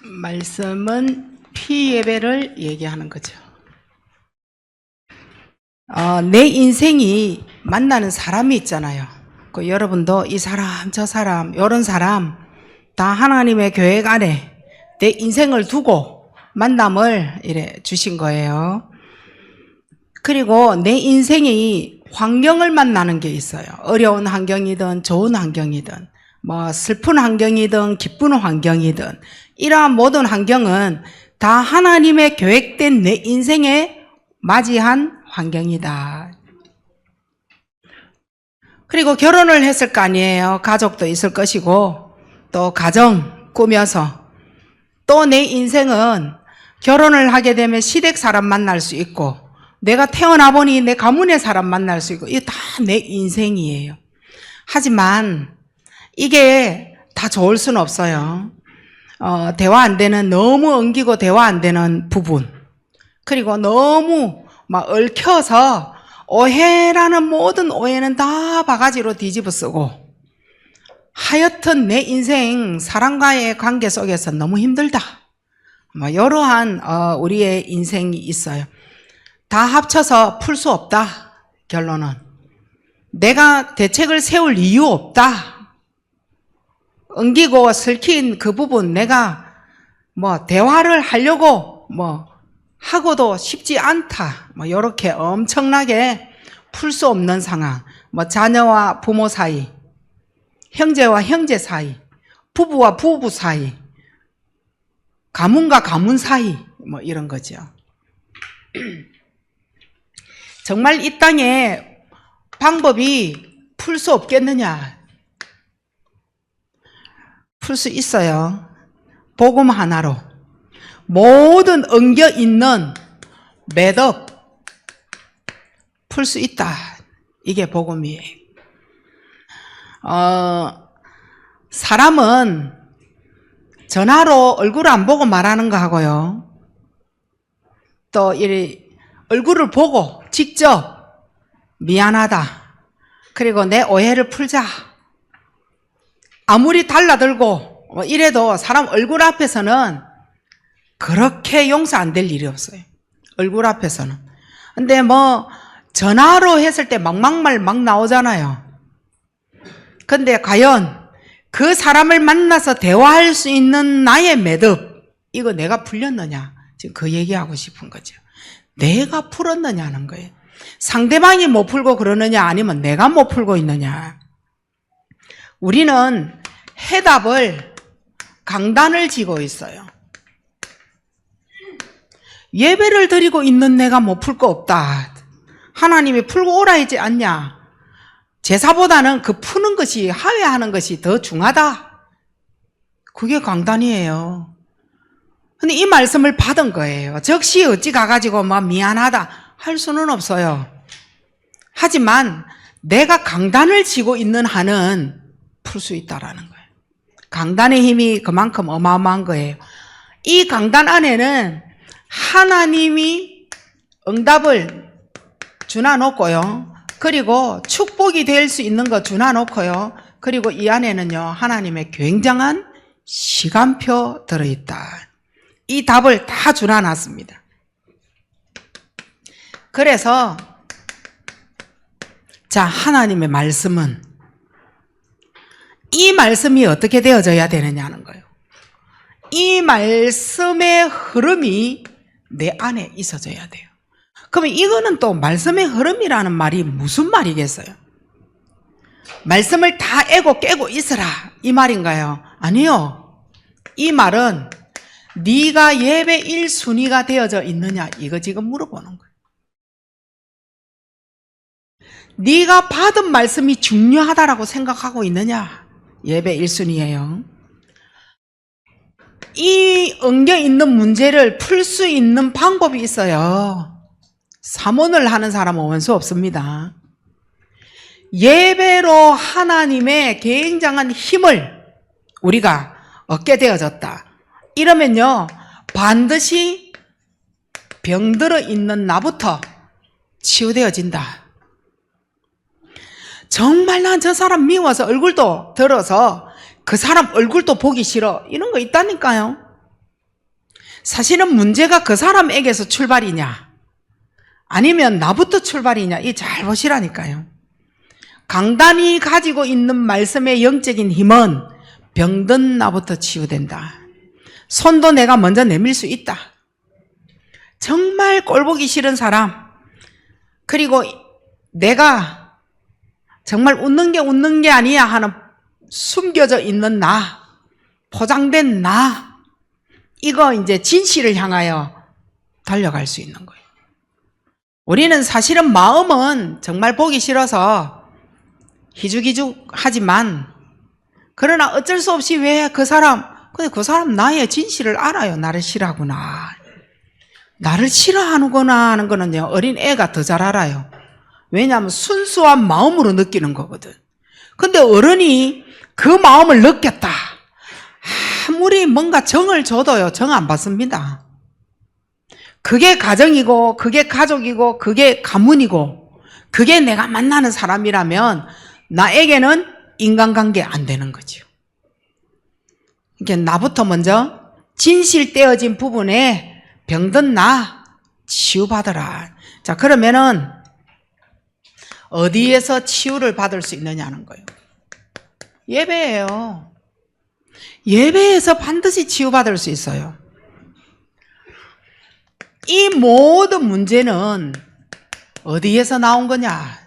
말씀은 피예배를 얘기하는 거죠. 내 인생이 만나는 사람이 있잖아요. 여러분도 이 사람, 저 사람, 이런 사람 다 하나님의 계획 안에 내 인생을 두고 만남을 이래 주신 거예요. 그리고 내 인생이 환경을 만나는 게 있어요. 어려운 환경이든 좋은 환경이든 슬픈 환경이든 기쁜 환경이든 이러한 모든 환경은 다 하나님의 계획된 내 인생에 맞이한 환경이다. 그리고 결혼을 했을 거 아니에요. 가족도 있을 것이고 또 가정 꾸며서 또 내 인생은 결혼을 하게 되면 시댁 사람 만날 수 있고 내가 태어나 보니 내 가문의 사람 만날 수 있고 이게 다 내 인생이에요. 하지만 이게 다 좋을 수는 없어요. 대화 안 되는, 너무 엉기고 대화 안 되는 부분, 그리고 너무 얽혀서 오해라는 모든 오해는 다 바가지로 뒤집어 쓰고 하여튼 내 인생 사람과의 관계 속에서 너무 힘들다, 이러한 우리의 인생이 있어요. 다 합쳐서 풀 수 없다. 결론은 내가 대책을 세울 이유 없다. 엉기고 설킨 그 부분 내가 대화를 하려고 하고도 쉽지 않다. 이렇게 엄청나게 풀 수 없는 상황. 자녀와 부모 사이, 형제와 형제 사이, 부부와 부부 사이, 가문과 가문 사이, 이런 거죠. 정말 이 땅에 방법이 풀 수 없겠느냐? 풀 수 있어요. 복음 하나로 모든 엉겨 있는 매듭 풀 수 있다. 이게 복음이에요. 사람은 전화로 얼굴 안 보고 말하는 거 하고요. 또 얼굴을 보고 직접 미안하다. 그리고 내 오해를 풀자. 아무리 달라들고 이래도 사람 얼굴 앞에서는 그렇게 용서 안 될 일이 없어요. 얼굴 앞에서는. 근데 전화로 했을 때 막막말 막 나오잖아요. 근데 과연 그 사람을 만나서 대화할 수 있는 나의 매듭, 이거 내가 풀렸느냐? 지금 그 얘기하고 싶은 거죠. 내가 풀었느냐는 거예요. 상대방이 못 풀고 그러느냐, 아니면 내가 못 풀고 있느냐. 우리는 해답을, 강단을 지고 있어요. 예배를 드리고 있는 내가 못 풀 거 없다. 하나님이 풀고 오라 하지 않냐. 제사보다는 그 푸는 것이, 하회하는 것이 더 중하다. 그게 강단이에요. 근데 이 말씀을 받은 거예요. 즉시 어찌 가가지고 미안하다 할 수는 없어요. 하지만 내가 강단을 지고 있는 한은 풀 수 있다라는 거예요. 강단의 힘이 그만큼 어마어마한 거예요. 이 강단 안에는 하나님이 응답을 주나놓고요. 그리고 축복이 될 수 있는 거 주나놓고요. 그리고 이 안에는요, 하나님의 굉장한 시간표 들어있다. 이 답을 다 주나놨습니다. 그래서 하나님의 말씀은 이 말씀이 어떻게 되어져야 되느냐는 거예요. 이 말씀의 흐름이 내 안에 있어져야 돼요. 그러면 이거는 또 말씀의 흐름이라는 말이 무슨 말이겠어요? 말씀을 다 애고 깨고 있으라 이 말인가요? 아니요. 이 말은 네가 예배 1순위가 되어져 있느냐, 이거 지금 물어보는 거예요. 네가 받은 말씀이 중요하다라고 생각하고 있느냐, 예배 1순위예요. 이 엉겨 있는 문제를 풀 수 있는 방법이 있어요. 사모를 하는 사람은 원수 없습니다. 예배로 하나님의 굉장한 힘을 우리가 얻게 되어졌다. 이러면요, 반드시 병들어 있는 나부터 치유되어진다. 정말 난 저 사람 미워서 얼굴도 들어서 그 사람 얼굴도 보기 싫어, 이런 거 있다니까요. 사실은 문제가 그 사람에게서 출발이냐 아니면 나부터 출발이냐 이 잘 보시라니까요. 강단이 가지고 있는 말씀의 영적인 힘은 병든 나부터 치유된다. 손도 내가 먼저 내밀 수 있다. 정말 꼴보기 싫은 사람, 그리고 내가 정말 웃는 게 아니야 하는 숨겨져 있는 나, 포장된 나, 이거 이제 진실을 향하여 달려갈 수 있는 거예요. 우리는 사실은 마음은 정말 보기 싫어서 희죽희죽 하지만, 그러나 어쩔 수 없이 왜 그 사람 나의 진실을 알아요. 나를 싫어하구나. 나를 싫어하는구나 하는 거는요, 어린 애가 더 잘 알아요. 왜냐하면 순수한 마음으로 느끼는 거거든. 근데 어른이 그 마음을 느꼈다. 아무리 뭔가 정을 줘도요, 정 안 받습니다. 그게 가정이고, 그게 가족이고, 그게 가문이고, 그게 내가 만나는 사람이라면 나에게는 인간관계 안 되는 거죠. 그러니까 나부터 먼저 진실되어진 부분에 병든 나 치유받으라. 자, 그러면은 어디에서 치유를 받을 수 있느냐는 거예요. 예배예요. 예배에서 반드시 치유받을 수 있어요. 이 모든 문제는 어디에서 나온 거냐?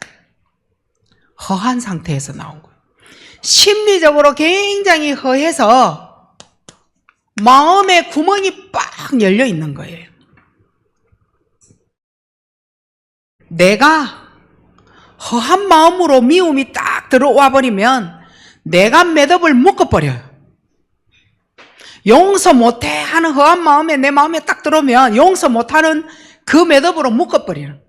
허한 상태에서 나온 거예요. 심리적으로 굉장히 허해서 마음의 구멍이 빡 열려 있는 거예요. 내가 허한 마음으로 미움이 딱 들어와 버리면 내가 매듭을 묶어버려요. 용서 못해 하는 허한 마음에 내 마음에 딱 들어오면 용서 못하는 그 매듭으로 묶어버리는.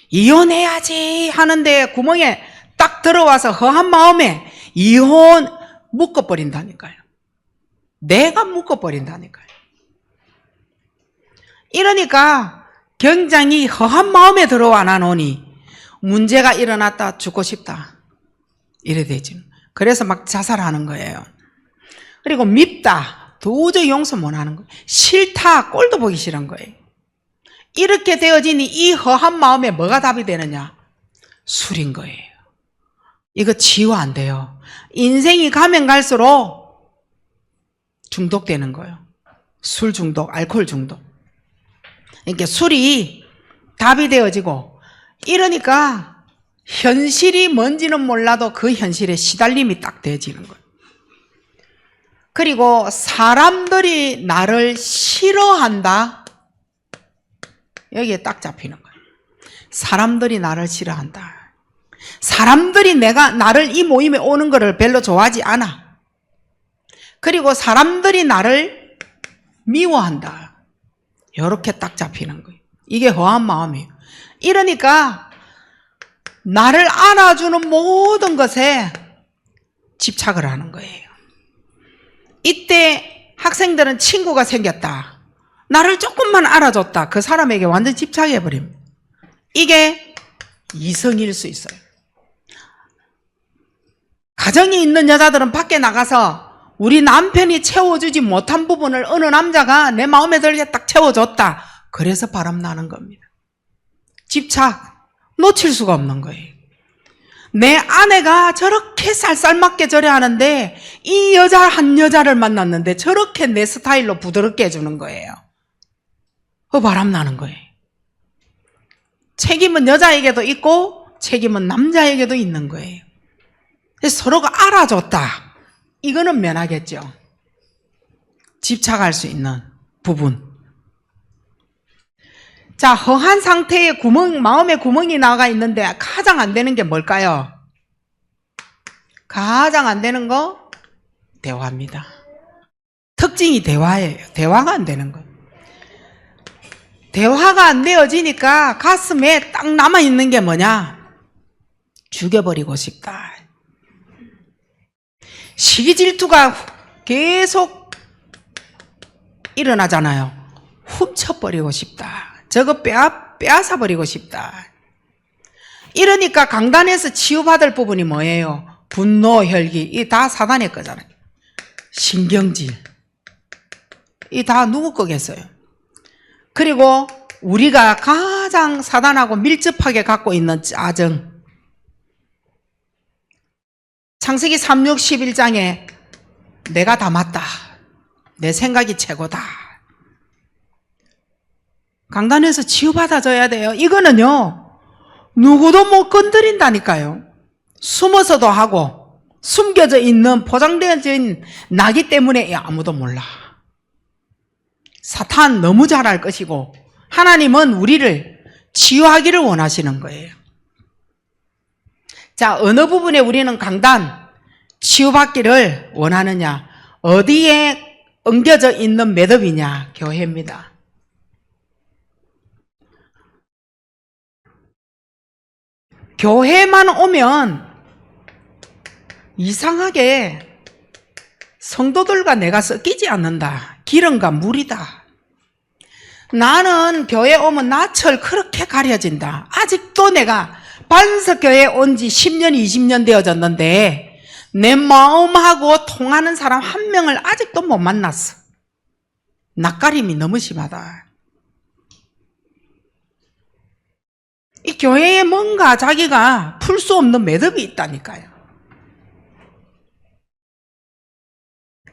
이혼해야지 하는데 구멍에 딱 들어와서 허한 마음에 이혼 묶어버린다니까요. 내가 묶어버린다니까요. 이러니까 굉장히 허한 마음에 들어와 나노니 문제가 일어났다 죽고 싶다 이래 되죠. 그래서 막 자살하는 거예요. 그리고 밉다 도저히 용서 못하는 거예요. 싫다 꼴도 보기 싫은 거예요. 이렇게 되어지니 이 허한 마음에 뭐가 답이 되느냐? 술인 거예요. 이거 치유 안 돼요. 인생이 가면 갈수록 중독되는 거예요. 술 중독, 알코올 중독. 이렇게 술이 답이 되어지고 이러니까 현실이 뭔지는 몰라도 그 현실에 시달림이 딱 되어지는 거예요. 그리고 사람들이 나를 싫어한다. 여기에 딱 잡히는 거예요. 사람들이 나를 싫어한다. 사람들이 나를 이 모임에 오는 거를 별로 좋아하지 않아. 그리고 사람들이 나를 미워한다. 이렇게 딱 잡히는 거예요. 이게 허한 마음이에요. 이러니까 나를 안아주는 모든 것에 집착을 하는 거예요. 이때 학생들은 친구가 생겼다. 나를 조금만 알아줬다. 그 사람에게 완전 집착해버립니다. 이게 이성일 수 있어요. 가정이 있는 여자들은 밖에 나가서 우리 남편이 채워주지 못한 부분을 어느 남자가 내 마음에 들게 딱 채워줬다. 그래서 바람나는 겁니다. 집착, 놓칠 수가 없는 거예요. 내 아내가 저렇게 쌀쌀맞게 저래 하는데 이 한 여자를 만났는데 저렇게 내 스타일로 부드럽게 해주는 거예요. 바람나는 거예요. 책임은 여자에게도 있고 책임은 남자에게도 있는 거예요. 그래서 서로가 알아줬다. 이거는 면하겠죠. 집착할 수 있는 부분. 자, 허한 상태의 마음의 구멍이 나가 있는데 가장 안 되는 게 뭘까요? 가장 안 되는 거 대화입니다. 특징이 대화예요. 대화가 안 되는 거예요. 대화가 안 되어지니까 가슴에 딱 남아있는 게 뭐냐? 죽여버리고 싶다. 시기 질투가 계속 일어나잖아요. 훔쳐버리고 싶다. 저거 빼앗아버리고 싶다. 이러니까 강단에서 치유받을 부분이 뭐예요? 분노, 혈기, 이 다 사단의 거잖아요. 신경질. 이 다 누구 거겠어요? 그리고 우리가 가장 사단하고 밀접하게 갖고 있는 짜증. 창세기 3, 6, 11장에 내가 다 맞다. 내 생각이 최고다. 강단에서 치유받아줘야 돼요. 이거는요, 누구도 못 건드린다니까요. 숨어서도 하고, 숨겨져 있는, 포장되어져 있는 나기 때문에 아무도 몰라. 사탄 너무 잘할 것이고, 하나님은 우리를 치유하기를 원하시는 거예요. 자, 어느 부분에 우리는 강단, 치유받기를 원하느냐? 어디에 엉겨져 있는 매듭이냐? 교회입니다. 교회만 오면 이상하게 성도들과 내가 섞이지 않는다. 기름과 물이다. 나는 교회 오면 나철 그렇게 가려진다. 아직도 내가 반석교회에 온 지 10년, 20년 되어졌는데 내 마음하고 통하는 사람 한 명을 아직도 못 만났어. 낯가림이 너무 심하다. 이 교회에 뭔가 자기가 풀 수 없는 매듭이 있다니까요.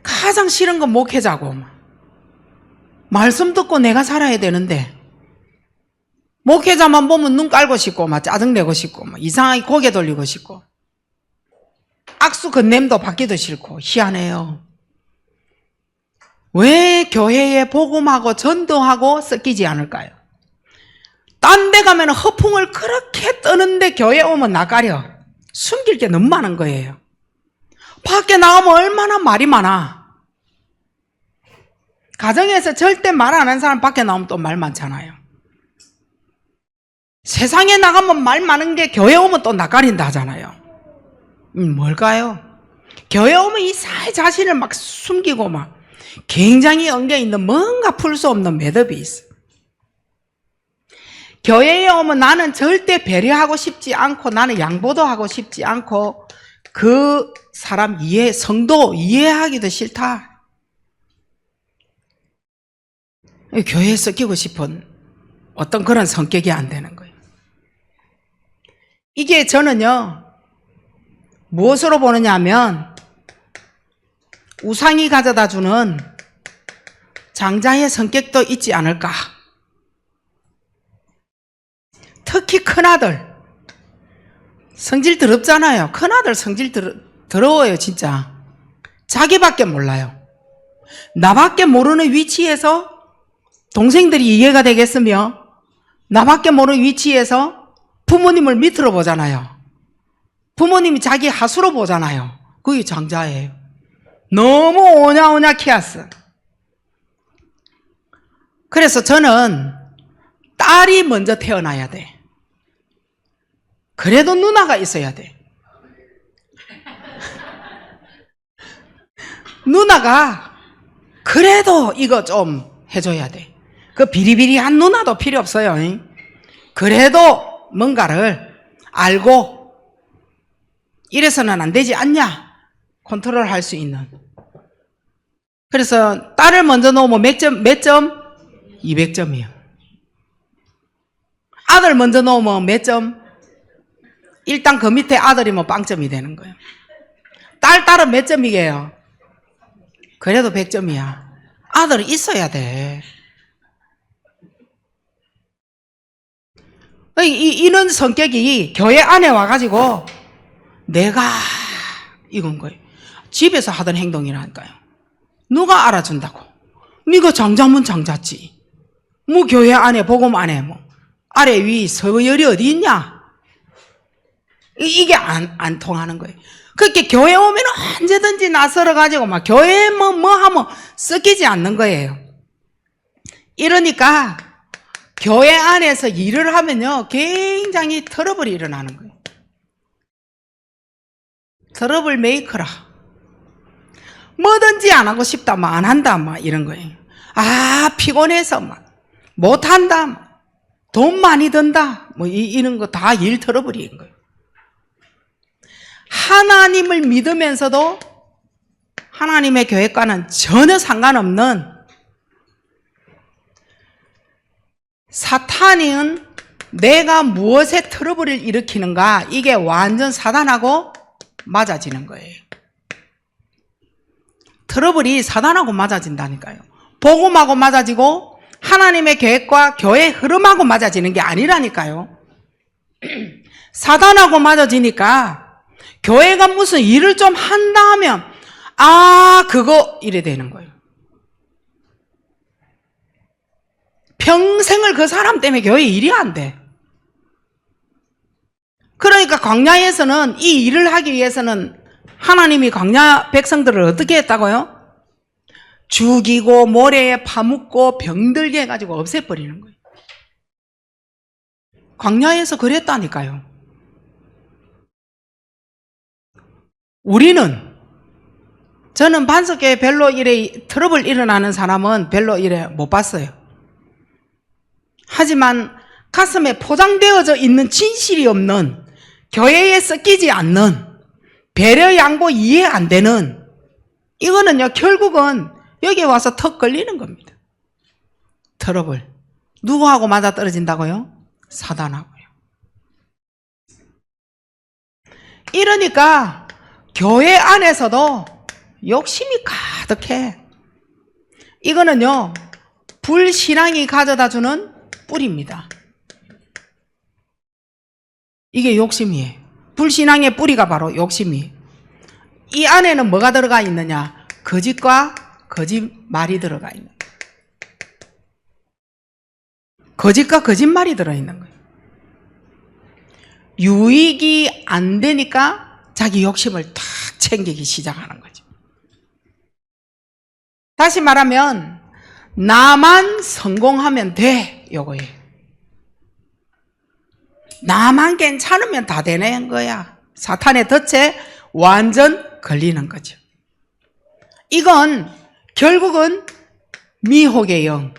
가장 싫은 건 목회자고, 말씀 듣고 내가 살아야 되는데 목회자만 보면 눈 깔고 싶고 막 짜증내고 싶고 막 이상하게 고개 돌리고 싶고 악수 건냄도 받기도 싫고 희한해요. 왜 교회에 복음하고 전도하고 섞이지 않을까요? 딴 데 가면 허풍을 그렇게 떠는데 교회 오면 나가려. 숨길 게 너무 많은 거예요. 밖에 나가면 얼마나 말이 많아. 가정에서 절대 말 안 하는 사람 밖에 나오면 또 말 많잖아요. 세상에 나가면 말 많은 게 교회 오면 또 낯가린다 하잖아요. 뭘까요? 교회 오면 이 사회 자신을 막 숨기고 막 굉장히 엉겨있는 뭔가 풀 수 없는 매듭이 있어. 교회에 오면 나는 절대 배려하고 싶지 않고 나는 양보도 하고 싶지 않고 그 사람 성도 이해하기도 싫다. 교회에 섞이고 싶은 어떤 그런 성격이 안 되는 거예요. 이게 저는요, 무엇으로 보느냐 하면 우상이 가져다 주는 장자의 성격도 있지 않을까. 특히 큰아들 성질 더럽잖아요. 큰아들 성질 더러워요. 진짜 자기밖에 몰라요. 나밖에 모르는 위치에서 동생들이 이해가 되겠으며 나밖에 모르는 위치에서 부모님을 밑으로 보잖아요. 부모님이 자기 하수로 보잖아요. 그게 장자예요. 너무 오냐오냐 키웠어. 그래서 저는 딸이 먼저 태어나야 돼. 그래도 누나가 있어야 돼. 누나가 그래도 이거 좀 해줘야 돼. 그 비리비리한 누나도 필요 없어요. 그래도 뭔가를 알고 이래서는 안 되지 않냐 컨트롤 할 수 있는. 그래서 딸을 먼저 놓으면 몇 점? 200점이에요. 아들 먼저 놓으면 몇 점? 일단 그 밑에 아들이면 빵점이 되는 거예요. 딸은 몇 점이게요? 그래도 100점이야. 아들은 있어야 돼. 이런 성격이 교회 안에 와가지고 내가 이건 거예요. 집에서 하던 행동이라니까요. 누가 알아준다고. 네가 장자면 장자지. 뭐 교회 안에 복음 안에 뭐 아래 위 서열이 어디 있냐. 이게 안 통하는 거예요. 그렇게 교회 오면 언제든지 나서러가지고 막 교회 뭐 하면 섞이지 않는 거예요. 이러니까 교회 안에서 일을 하면요 굉장히 트러블이 일어나는 거예요. 트러블 메이커라. 뭐든지 안 하고 싶다, 막 안 한다, 막 이런 거예요. 아, 피곤해서 막 못한다, 막 돈 많이 든다, 뭐 이런 거 다 일 트러블인 거예요. 하나님을 믿으면서도 하나님의 교회과는 전혀 상관없는 사탄은 내가 무엇에 트러블을 일으키는가, 이게 완전 사단하고 맞아지는 거예요. 트러블이 사단하고 맞아진다니까요. 복음하고 맞아지고 하나님의 계획과 교회의 흐름하고 맞아지는 게 아니라니까요. 사단하고 맞아지니까 교회가 무슨 일을 좀 한다 하면 그거 이래 되는 거예요. 평생을 그 사람 때문에 교회 일이 안 돼. 그러니까 광야에서는 이 일을 하기 위해서는 하나님이 광야 백성들을 어떻게 했다고요? 죽이고 모래에 파묻고 병들게 해가지고 없애버리는 거예요. 광야에서 그랬다니까요. 저는 반석교회 별로 이래 트러블 일어나는 사람은 별로 이래 못 봤어요. 하지만 가슴에 포장되어져 있는 진실이 없는, 교회에 섞이지 않는, 배려 양보 이해 안 되는, 이거는요 결국은 여기 와서 턱 걸리는 겁니다. 트러블. 누구하고 맞아떨어진다고요? 사단하고요. 이러니까 교회 안에서도 욕심이 가득해. 이거는요 불신앙이 가져다주는 뿌리입니다. 이게 욕심이에요. 불신앙의 뿌리가 바로 욕심이에요. 이 안에는 뭐가 들어가 있느냐? 거짓과 거짓말이 들어가 있는 거예요. 거짓과 거짓말이 들어있는 거예요. 유익이 안 되니까 자기 욕심을 탁 챙기기 시작하는 거죠. 다시 말하면 나만 성공하면 돼, 요거예요. 나만 괜찮으면 다 되는 거야. 사탄의 덫에 완전 걸리는 거죠. 이건 결국은 미혹의 영,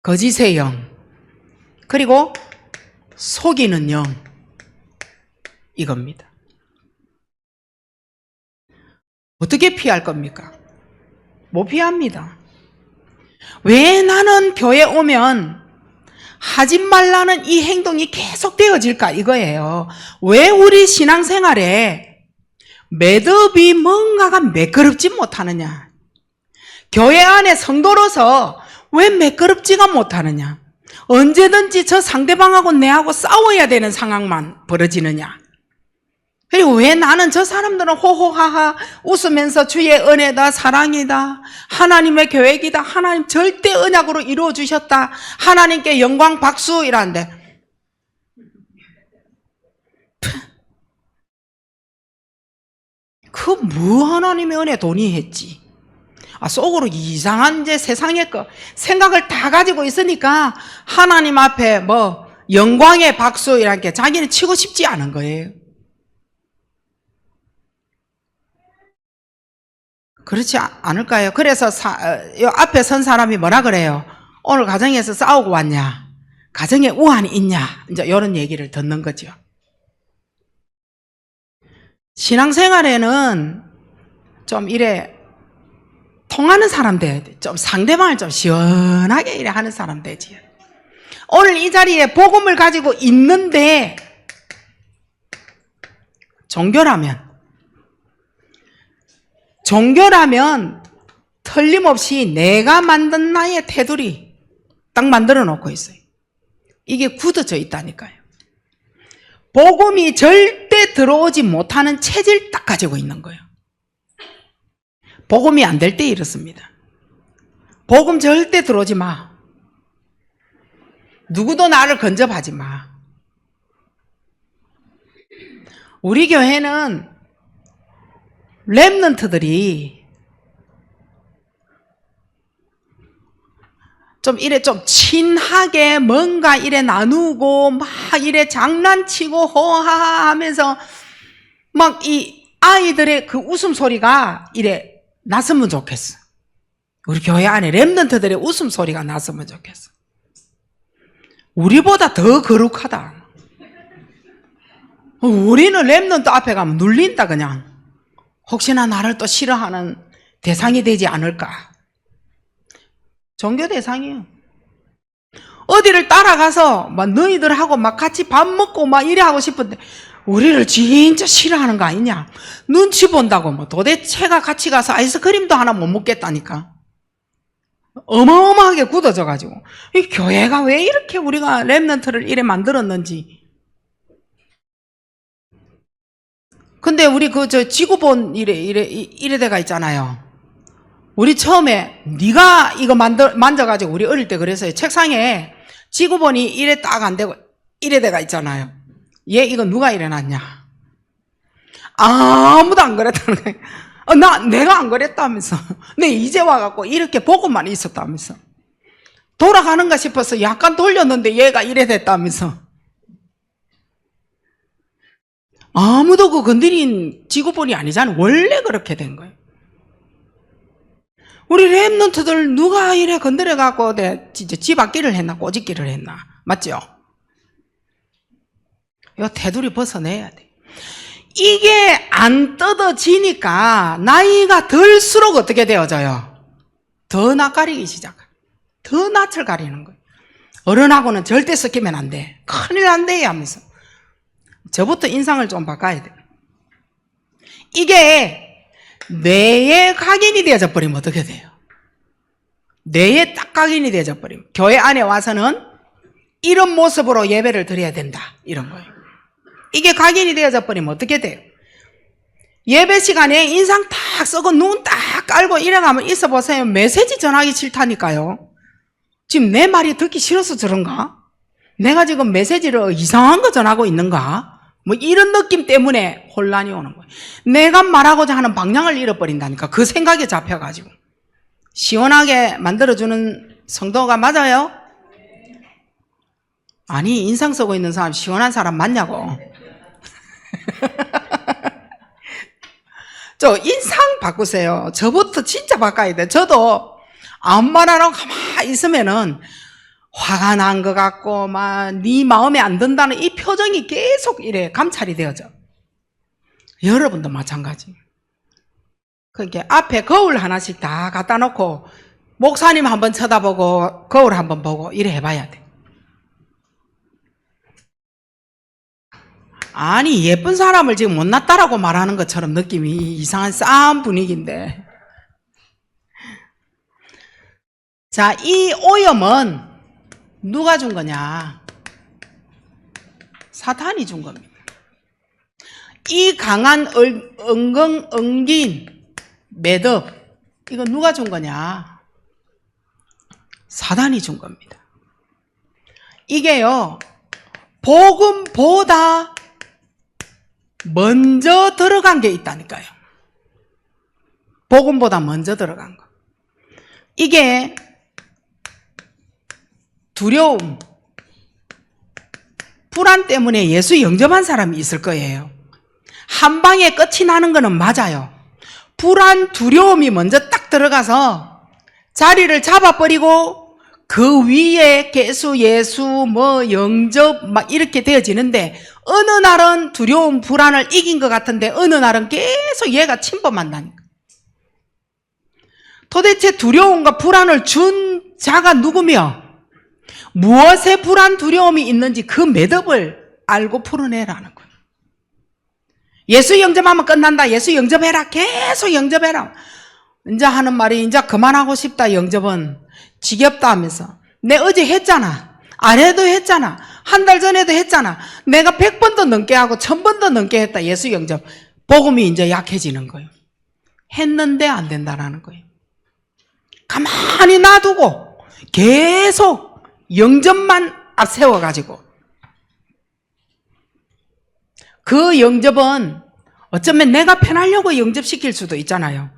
거짓의 영, 그리고 속이는 영, 이겁니다. 어떻게 피할 겁니까? 못 피합니다. 왜 나는 교회 오면 하지 말라는 이 행동이 계속 되어질까, 이거예요. 왜 우리 신앙생활에 매듭이 뭔가가 매끄럽지 못하느냐? 교회 안에 성도로서 왜 매끄럽지가 못하느냐? 언제든지 저 상대방하고 내하고 싸워야 되는 상황만 벌어지느냐? 그리고 왜 나는 저 사람들은 호호하하 웃으면서 주의 은혜다, 사랑이다, 하나님의 계획이다, 하나님 절대 언약으로 이루어 주셨다, 하나님께 영광 박수 이라는데, 그 뭐 하나님의 은혜 돈이 했지. 속으로 이상한 이제 세상의 거 생각을 다 가지고 있으니까 하나님 앞에 뭐 영광의 박수 이렇게 자기는 치고 싶지 않은 거예요. 그렇지 않을까요? 그래서 앞에 선 사람이 뭐라 그래요? 오늘 가정에서 싸우고 왔냐? 가정에 우환이 있냐? 이제 이런 얘기를 듣는 거죠. 신앙생활에는 좀 이래 통하는 사람 돼야 돼. 좀 상대방을 좀 시원하게 이래 하는 사람 되지. 오늘 이 자리에 복음을 가지고 있는데 종교라면 틀림없이 내가 만든 나의 테두리 딱 만들어 놓고 있어요. 이게 굳어져 있다니까요. 복음이 절대 들어오지 못하는 체질 딱 가지고 있는 거예요. 복음이 안 될 때 이렇습니다. 복음 절대 들어오지 마. 누구도 나를 건접하지 마. 우리 교회는 렘넌트들이 좀 이래 좀 친하게 뭔가 이래 나누고 막 이래 장난치고 호하하 하면서 막 이 아이들의 그 웃음소리가 이래 났으면 좋겠어. 우리 교회 안에 렘넌트들의 웃음소리가 났으면 좋겠어. 우리보다 더 거룩하다. 우리는 렘넌트 앞에 가면 눌린다 그냥. 혹시나 나를 또 싫어하는 대상이 되지 않을까. 종교 대상이에요. 어디를 따라가서 막 너희들하고 막 같이 밥 먹고 막 이래 하고 싶은데 우리를 진짜 싫어하는 거 아니냐? 눈치 본다고 뭐 도대체가 같이 가서 아이스크림도 하나 못 먹겠다니까. 어마어마하게 굳어져가지고 이 교회가 왜 이렇게 우리가 렘넌트를 이래 만들었는지. 근데 우리 지구본 이래 데가 있잖아요. 우리 처음에 네가 이거 만져가지고 우리 어릴 때 그랬어요. 책상에 지구본이 이래 딱 안 되고 이래 데가 있잖아요. 얘 이거 누가 이래놨냐? 아무도 안 그랬다는 거예요. 내가 안 그랬다면서. 내 이제 와갖고 이렇게 보고만 있었다면서. 돌아가는가 싶어서 약간 돌렸는데 얘가 이래 됐다면서. 아무도 그 건드린 지구본이 아니잖아요. 원래 그렇게 된 거예요. 우리 랩런트들 누가 이래 건드려갖고 진짜 집앞길을 했나 꼬집기를 했나. 맞죠? 이거 테두리 벗어내야 돼. 이게 안 뜯어지니까 나이가 들수록 어떻게 되어져요? 더 낯가리기 시작해. 더 낯을 가리는 거예요. 어른하고는 절대 섞이면 안 돼. 큰일 난대 하면서. 저부터 인상을 좀 바꿔야 돼. 이게 뇌에 각인이 되어져 버리면 어떻게 돼요? 뇌에 딱 각인이 되어져 버리면 교회 안에 와서는 이런 모습으로 예배를 드려야 된다. 이런 거예요. 이게 각인이 되어져 버리면 어떻게 돼요? 예배 시간에 인상 딱 쓰고 눈 딱 깔고 이래가면 있어 보세요. 메시지 전하기 싫다니까요. 지금 내 말이 듣기 싫어서 저런가? 내가 지금 메시지를 이상한 거 전하고 있는가? 뭐 이런 느낌 때문에 혼란이 오는 거예요. 내가 말하고자 하는 방향을 잃어버린다니까. 그 생각에 잡혀가지고. 시원하게 만들어주는 성도가 맞아요? 아니, 인상 쓰고 있는 사람 시원한 사람 맞냐고. 저 인상 바꾸세요. 저부터 진짜 바꿔야 돼. 저도 아무 말 안 하고 가만히 있으면은 화가 난 것 같고 막 네 마음에 안 든다는 이 표정이 계속 이래 감찰이 되어져. 여러분도 마찬가지. 그러니까 앞에 거울 하나씩 다 갖다 놓고 목사님 한번 쳐다보고 거울 한번 보고 이래 해봐야 돼. 아니 예쁜 사람을 지금 못났다라고 말하는 것처럼 느낌이 이상한 싸한 분위기인데. 자, 이 오염은 누가 준 거냐? 사탄이 준 겁니다. 이 강한 엉긴 매듭, 이거 누가 준 거냐? 사탄이 준 겁니다. 이게요, 복음보다 먼저 들어간 게 있다니까요. 복음보다 먼저 들어간 거. 이게 두려움, 불안 때문에 예수 영접한 사람이 있을 거예요. 한 방에 끝이 나는 거는 맞아요. 불안, 두려움이 먼저 딱 들어가서 자리를 잡아버리고 그 위에 개수, 예수, 뭐 영접 막 이렇게 되어지는데 어느 날은 두려움, 불안을 이긴 것 같은데 어느 날은 계속 얘가 침범한다니까. 도대체 두려움과 불안을 준 자가 누구며 무엇에 불안, 두려움이 있는지 그 매듭을 알고 풀어내라는 거예요. 예수 영접하면 끝난다. 예수 영접해라. 계속 영접해라. 이제 하는 말이 이제 그만하고 싶다. 영접은 지겹다 하면서. 내 어제 했잖아. 안 해도 했잖아. 한 달 전에도 했잖아. 내가 100번도 넘게 하고 1000번도 넘게 했다. 예수 영접. 복음이 이제 약해지는 거예요. 했는데 안 된다라는 거예요. 가만히 놔두고 계속 영접만 앞세워가지고 그 영접은 어쩌면 내가 편하려고 영접시킬 수도 있잖아요.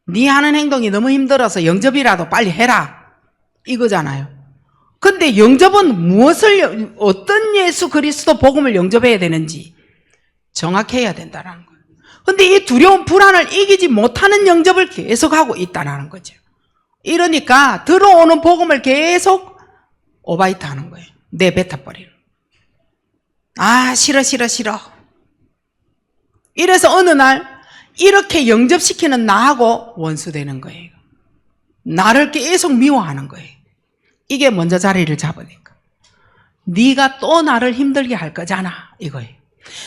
네 하는 행동이 너무 힘들어서 영접이라도 빨리 해라 이거잖아요. 근데 영접은 무엇을, 어떤 예수 그리스도 복음을 영접해야 되는지 정확해야 된다는 거예요. 근데 이 두려움, 불안을 이기지 못하는 영접을 계속하고 있다는 거죠. 이러니까 들어오는 복음을 계속 오바이트 하는 거예요. 내뱉어버리는. 아, 싫어. 이래서 어느 날 이렇게 영접시키는 나하고 원수되는 거예요. 나를 계속 미워하는 거예요. 이게 먼저 자리를 잡으니까. 네가 또 나를 힘들게 할 거잖아, 이거예요.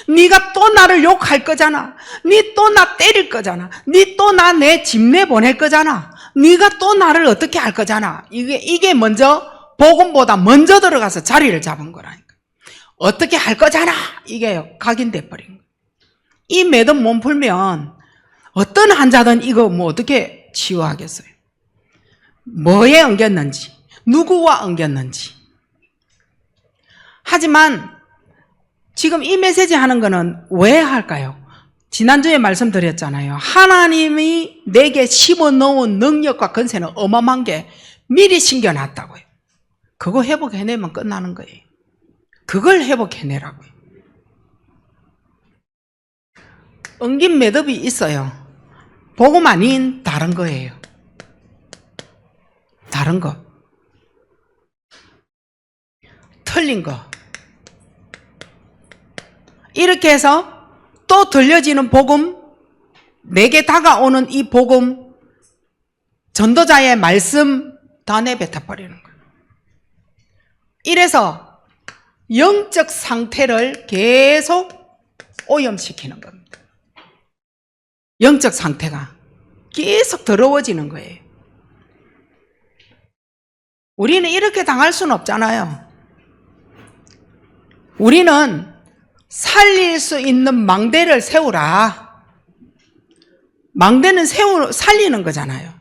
네가 또 나를 욕할 거잖아. 네 또 나 때릴 거잖아. 네 또 나 내 집 내보낼 거잖아. 네가 또 나를 어떻게 할 거잖아. 이게 먼저 복음보다 먼저 들어가서 자리를 잡은 거라니까. 어떻게 할 거잖아. 이게 각인돼 버린 거예요. 이 매듭 못 풀면 어떤 환자든 이거 뭐 어떻게 치유하겠어요. 뭐에 엉겼는지, 누구와 엉겼는지. 하지만 지금 이 메시지 하는 거는 왜 할까요? 지난주에 말씀드렸잖아요. 하나님이 내게 심어놓은 능력과 권세는 어마어마한 게 미리 심겨놨다고요. 그거 회복해내면 끝나는 거예요. 그걸 회복해내라고요. 엉긴 매듭이 있어요. 복음 아닌 다른 거예요. 다른 거. 틀린 거. 이렇게 해서 또 들려지는 복음, 내게 다가오는 이 복음, 전도자의 말씀 다 내뱉어버리는 거예요. 이래서 영적 상태를 계속 오염시키는 겁니다. 영적 상태가 계속 더러워지는 거예요. 우리는 이렇게 당할 수는 없잖아요. 우리는 살릴 수 있는 망대를 세우라. 망대는 살리는 거잖아요.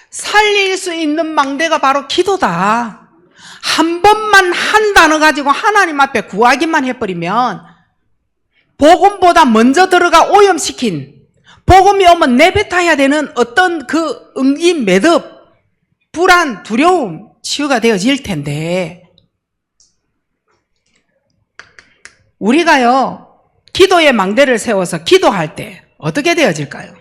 살릴 수 있는 망대가 바로 기도다. 한 번만 한 단어 가지고 하나님 앞에 구하기만 해버리면 복음보다 먼저 들어가 오염시킨, 복음이 오면 내뱉어야 되는 어떤 그 엉긴 매듭, 불안, 두려움 치유가 되어질 텐데, 우리가요 기도의 망대를 세워서 기도할 때 어떻게 되어질까요?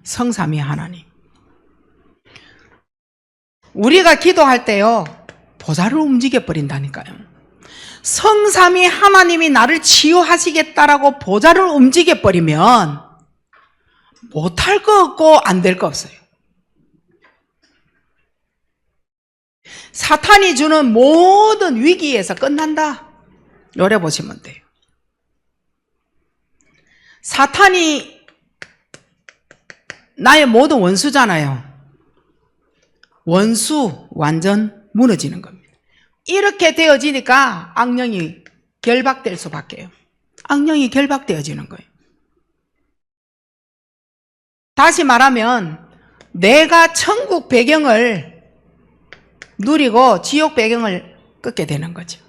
성삼위 하나님, 우리가 기도할 때요 보좌를 움직여 버린다니까요. 성삼위 하나님이 나를 치유하시겠다라고 보좌를 움직여 버리면 못할 거 없고 안 될 거 없어요. 사탄이 주는 모든 위기에서 끝난다. 노래 보시면 돼요. 사탄이 나의 모든 원수잖아요. 원수 완전 무너지는 겁니다. 이렇게 되어지니까 악령이 결박될 수밖에요. 악령이 결박되어지는 거예요. 다시 말하면 내가 천국 배경을 누리고 지옥 배경을 끊게 되는 거죠.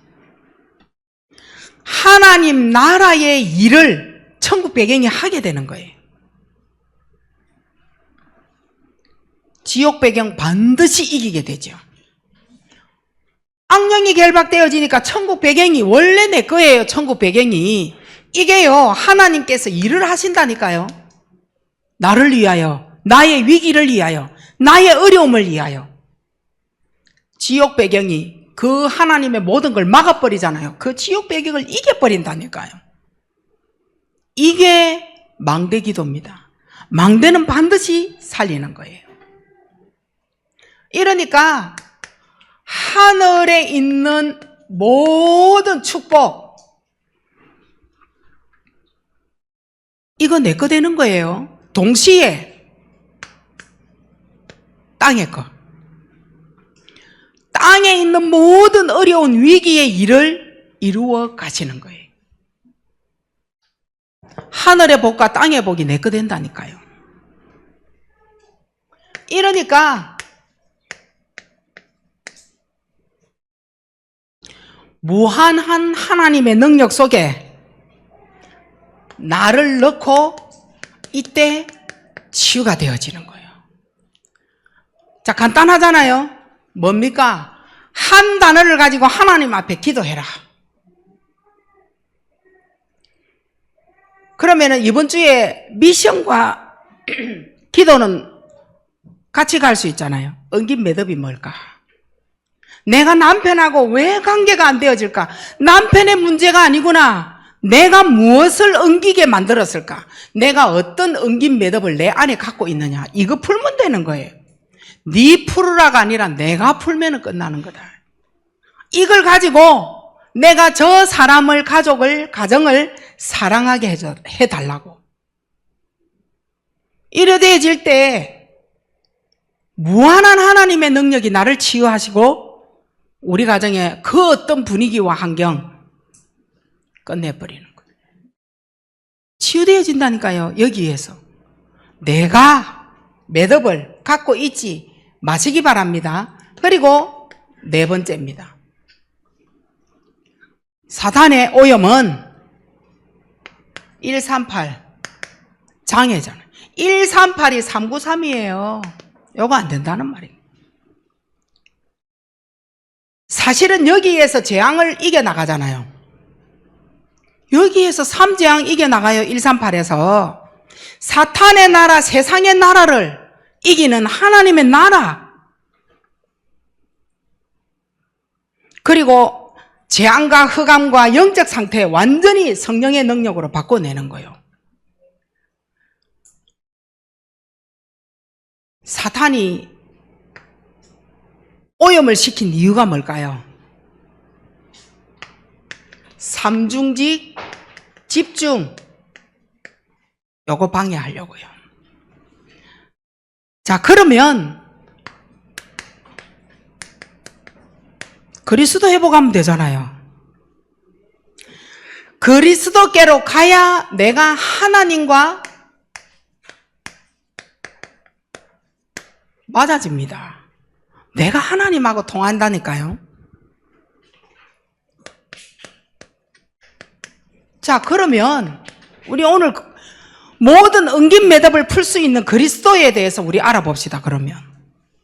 하나님 나라의 일을 천국 배경이 하게 되는 거예요. 지옥 배경 반드시 이기게 되죠. 악령이 결박되어지니까 천국 배경이 원래 내 거예요. 천국 배경이 이게요 하나님께서 일을 하신다니까요. 나를 위하여, 나의 위기를 위하여, 나의 어려움을 위하여. 지옥 배경이 그 하나님의 모든 걸 막아버리잖아요. 그 지옥 배경을 이겨버린다니까요. 이게 망대 기도입니다. 망대는 반드시 살리는 거예요. 이러니까 하늘에 있는 모든 축복, 이거 내 거 되는 거예요. 동시에 땅의 거, 땅에 있는 모든 어려운 위기의 일을 이루어 가시는 거예요. 하늘의 복과 땅의 복이 내 거 된다니까요. 이러니까 무한한 하나님의 능력 속에 나를 넣고 이때 치유가 되어지는 거예요. 자, 간단하잖아요. 뭡니까? 한 단어를 가지고 하나님 앞에 기도해라. 그러면은 이번 주에 미션과 기도는 같이 갈 수 있잖아요. 엉긴 매듭이 뭘까? 내가 남편하고 왜 관계가 안 되어질까? 남편의 문제가 아니구나. 내가 무엇을 엉기게 만들었을까? 내가 어떤 엉긴 매듭을 내 안에 갖고 있느냐? 이거 풀면 되는 거예요. 네 풀으라가 아니라 내가 풀면 끝나는 거다. 이걸 가지고 내가 저 사람을, 가족을, 가정을 사랑하게 해달라고. 이래 되어질 때 무한한 하나님의 능력이 나를 치유하시고 우리 가정의 그 어떤 분위기와 환경 끝내버리는 거예요. 치유되어진다니까요. 여기에서 내가 매듭을 갖고 있지 마시기 바랍니다. 그리고 네 번째입니다. 사탄의 오염은 138 장애잖아요. 138이 393이에요. 요거 안 된다는 말이에요. 사실은 여기에서 재앙을 이겨나가잖아요. 여기에서 3재앙 이겨나가요. 138에서. 사탄의 나라, 세상의 나라를 이기는 하나님의 나라. 그리고 재앙과 흑암과 영적 상태 완전히 성령의 능력으로 바꿔내는 거예요. 사탄이 오염을 시킨 이유가 뭘까요? 삼중직, 집중, 요거 방해하려고요. 자, 그러면 그리스도 회복하면 되잖아요. 그리스도께로 가야 내가 하나님과 맞아집니다. 내가 하나님하고 통한다니까요. 자, 그러면 우리 오늘 모든 엉긴 매듭을 풀 수 있는 그리스도에 대해서 우리 알아봅시다. 그러면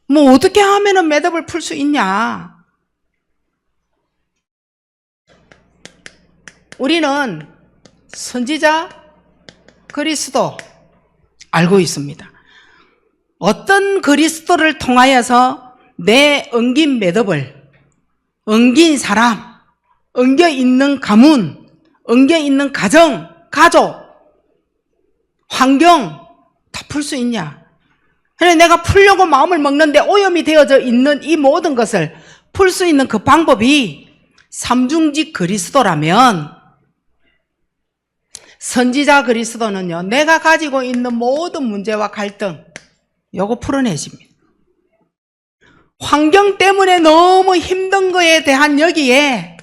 뭐 어떻게 하면은 매듭을 풀 수 있냐? 우리는 선지자 그리스도 알고 있습니다. 어떤 그리스도를 통하여서 내 엉긴 매듭을, 엉긴 사람, 엉겨있는 가문, 엉겨있는 가정, 가족, 환경 다 풀 수 있냐? 그래서 내가 풀려고 마음을 먹는데 오염이 되어져 있는 이 모든 것을 풀 수 있는 그 방법이 삼중직 그리스도라면 선지자 그리스도는요, 내가 가지고 있는 모든 문제와 갈등 요거 풀어내십니다. 환경 때문에 너무 힘든 거에 대한 여기에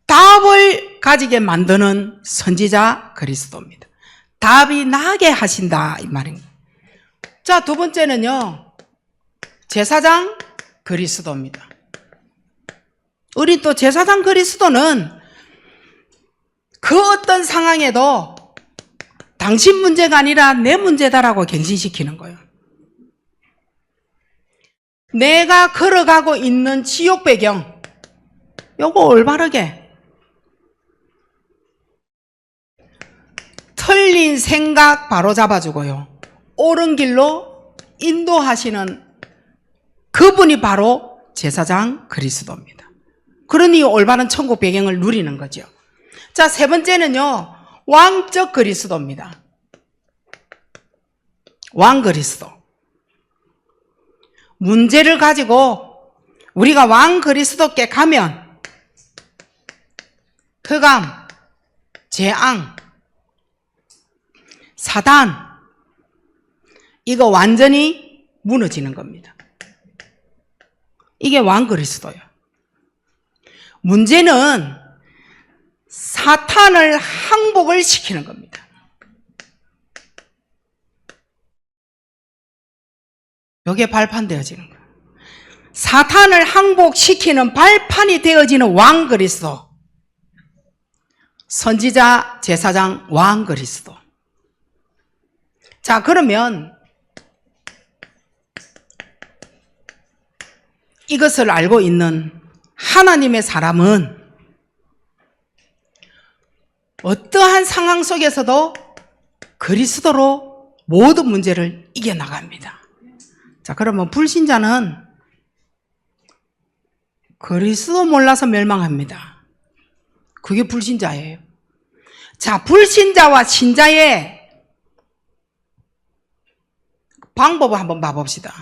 답을 가지게 만드는 선지자 그리스도입니다. 답이 나게 하신다 이 말입니다. 자, 두 번째는요, 제사장 그리스도입니다. 우리 또 제사장 그리스도는 그 어떤 상황에도 당신 문제가 아니라 내 문제다라고 갱신시키는 거예요. 내가 걸어가고 있는 지옥 배경 요거 올바르게 틀린 생각 바로 잡아주고요, 옳은 길로 인도하시는 그분이 바로 제사장 그리스도입니다. 그러니 올바른 천국 배경을 누리는 거죠. 자, 세 번째는요, 왕적 그리스도입니다. 왕 그리스도. 문제를 가지고 우리가 왕 그리스도께 가면 흑암, 재앙, 사단 이거 완전히 무너지는 겁니다. 이게 왕 그리스도예요. 문제는 사탄을 항복을 시키는 겁니다. 여기에 발판 되어지는 거예요. 사탄을 항복시키는 발판이 되어지는 왕 그리스도. 선지자, 제사장, 왕 그리스도. 자, 그러면 이것을 알고 있는 하나님의 사람은 어떠한 상황 속에서도 그리스도로 모든 문제를 이겨나갑니다. 자, 그러면 불신자는 그리스도 몰라서 멸망합니다. 그게 불신자예요. 자, 불신자와 신자의 방법을 한번 봐봅시다.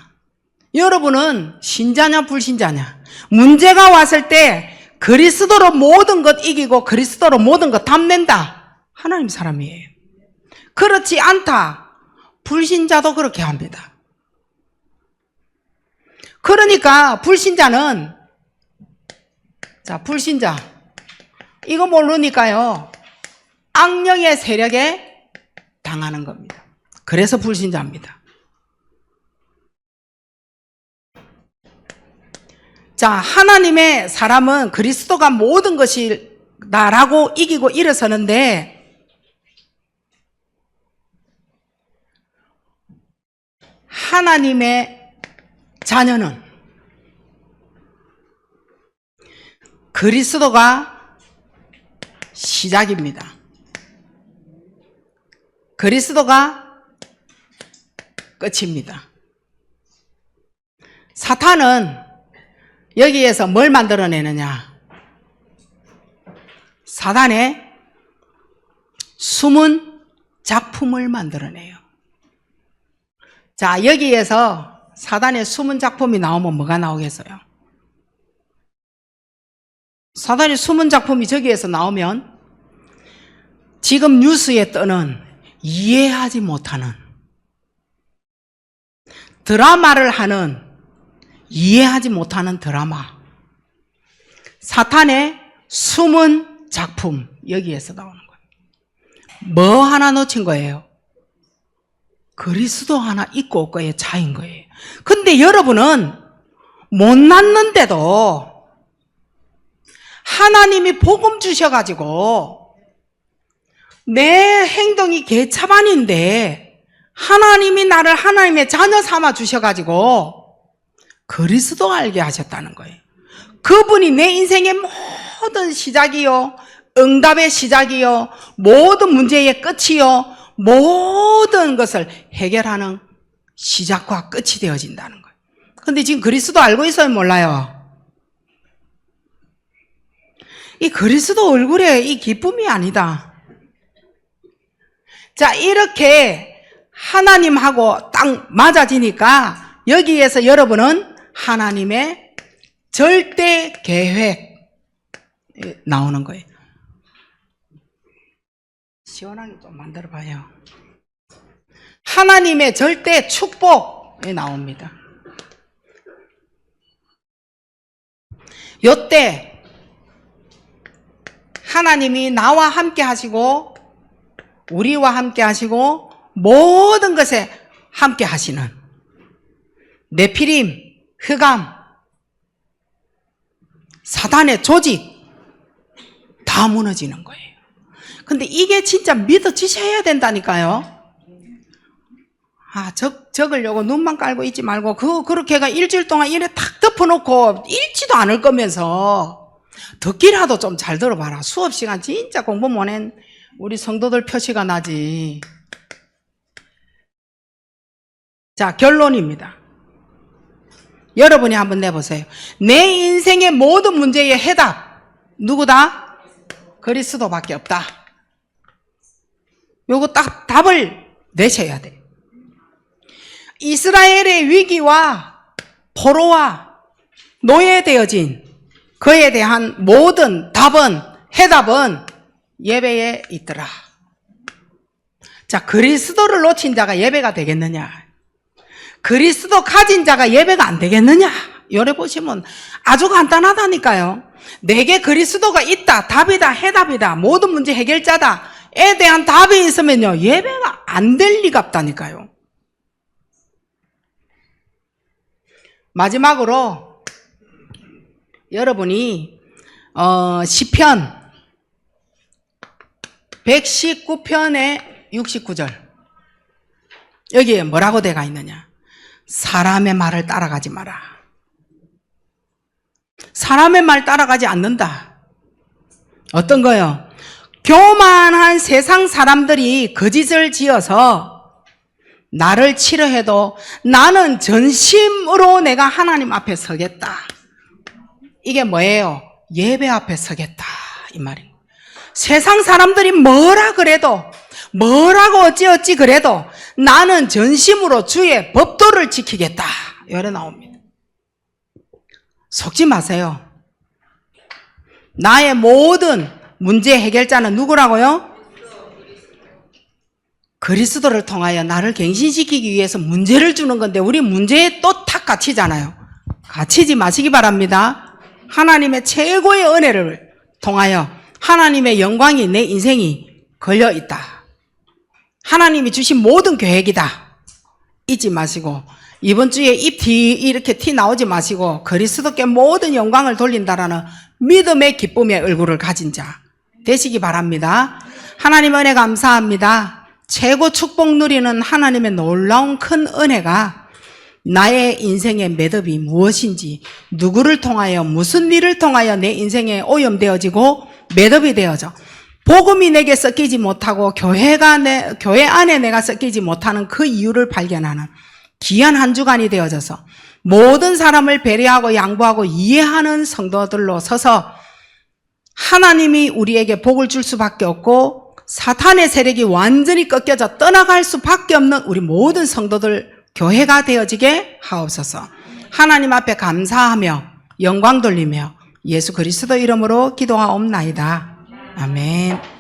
여러분은 신자냐 불신자냐? 문제가 왔을 때 그리스도로 모든 것 이기고 그리스도로 모든 것 탐낸다. 하나님 사람이에요. 그렇지 않다. 불신자도 그렇게 합니다. 그러니까 불신자는, 자, 불신자 이거 모르니까요 악령의 세력에 당하는 겁니다. 그래서 불신자입니다. 자, 하나님의 사람은 그리스도가 모든 것이다라고 이기고 일어서는데, 하나님의 자녀는 그리스도가 시작입니다. 그리스도가 끝입니다. 사탄은 여기에서 뭘 만들어내느냐? 사단의 숨은 작품을 만들어내요. 자, 여기에서 사단의 숨은 작품이 나오면 뭐가 나오겠어요? 사단의 숨은 작품이 저기에서 나오면 지금 뉴스에 뜨는 이해하지 못하는 드라마를 하는, 이해하지 못하는 드라마, 사탄의 숨은 작품, 여기에서 나오는 거예요. 뭐 하나 놓친 거예요? 그리스도 하나 있고 없고의 차이인 거예요. 근데 여러분은 못났는데도 하나님이 복음 주셔가지고 내 행동이 개차반인데 하나님이 나를 하나님의 자녀 삼아 주셔가지고 그리스도 알게 하셨다는 거예요. 그분이 내 인생의 모든 시작이요, 응답의 시작이요, 모든 문제의 끝이요, 모든 것을 해결하는 시작과 끝이 되어진다는 거예요. 근데 지금 그리스도 알고 있어요, 몰라요? 이 그리스도 얼굴에 이 기쁨이 아니다. 자, 이렇게 하나님하고 딱 맞아지니까 여기에서 여러분은 하나님의 절대 계획 나오는 거예요. 시원하게 좀 만들어 봐요. 하나님의 절대 축복이 나옵니다. 요때 하나님이 나와 함께 하시고 우리와 함께 하시고 모든 것에 함께 하시는 네피림, 흑암, 사단의 조직 다 무너지는 거예요. 근데 이게 진짜 믿어지셔야 된다니까요. 아, 적으려고 눈만 깔고 있지 말고 그렇게가 일주일 동안 이래 탁 덮어놓고 읽지도 않을 거면서 듣기라도 좀 잘 들어봐라. 수업 시간 진짜 공부 못한 우리 성도들 표시가 나지. 자, 결론입니다. 여러분이 한번 내보세요. 내 인생의 모든 문제의 해답 누구다? 그리스도밖에 없다. 요거 딱 답을 내셔야 돼. 이스라엘의 위기와 포로와 노예되어진 그에 대한 모든 답은, 해답은 예배에 있더라. 자, 그리스도를 놓친 자가 예배가 되겠느냐? 그리스도 가진 자가 예배가 안 되겠느냐? 요래 보시면 아주 간단하다니까요. 내게 그리스도가 있다, 답이다, 해답이다, 모든 문제 해결자다에 대한 답이 있으면요, 예배가 안 될 리가 없다니까요. 마지막으로 여러분이 시편 119편의 69절 여기에 뭐라고 되어 있느냐? 사람의 말을 따라가지 마라. 사람의 말 따라가지 않는다. 어떤 거요? 교만한 세상 사람들이 거짓을 지어서 나를 치료해도 나는 전심으로 내가 하나님 앞에 서겠다. 이게 뭐예요? 예배 앞에 서겠다 이 말입니다. 세상 사람들이 뭐라 그래도, 뭐라고 어찌어찌 그래도 나는 전심으로 주의 법도를 지키겠다. 이래 나옵니다. 속지 마세요. 나의 모든 문제 해결자는 누구라고요? 그리스도를 통하여 나를 갱신시키기 위해서 문제를 주는 건데 우리 문제에 또 탁 갇히잖아요. 갇히지 마시기 바랍니다. 하나님의 최고의 은혜를 통하여 하나님의 영광이 내 인생이 걸려 있다. 하나님이 주신 모든 계획이다. 잊지 마시고 이번 주에 이렇게 티 나오지 마시고 그리스도께 모든 영광을 돌린다라는 믿음의 기쁨의 얼굴을 가진 자 되시기 바랍니다. 하나님 은혜 감사합니다. 최고 축복 누리는 하나님의 놀라운 큰 은혜가 나의 인생의 매듭이 무엇인지, 누구를 통하여 무슨 일을 통하여 내 인생에 오염되어지고 매듭이 되어져 복음이 내게 섞이지 못하고 교회 안에 내가 섞이지 못하는 그 이유를 발견하는 귀한 한 주간이 되어져서 모든 사람을 배려하고 양보하고 이해하는 성도들로 서서 하나님이 우리에게 복을 줄 수밖에 없고 사탄의 세력이 완전히 꺾여져 떠나갈 수밖에 없는 우리 모든 성도들 교회가 되어지게 하옵소서. 하나님 앞에 감사하며 영광 돌리며 예수 그리스도 이름으로 기도하옵나이다. 아멘.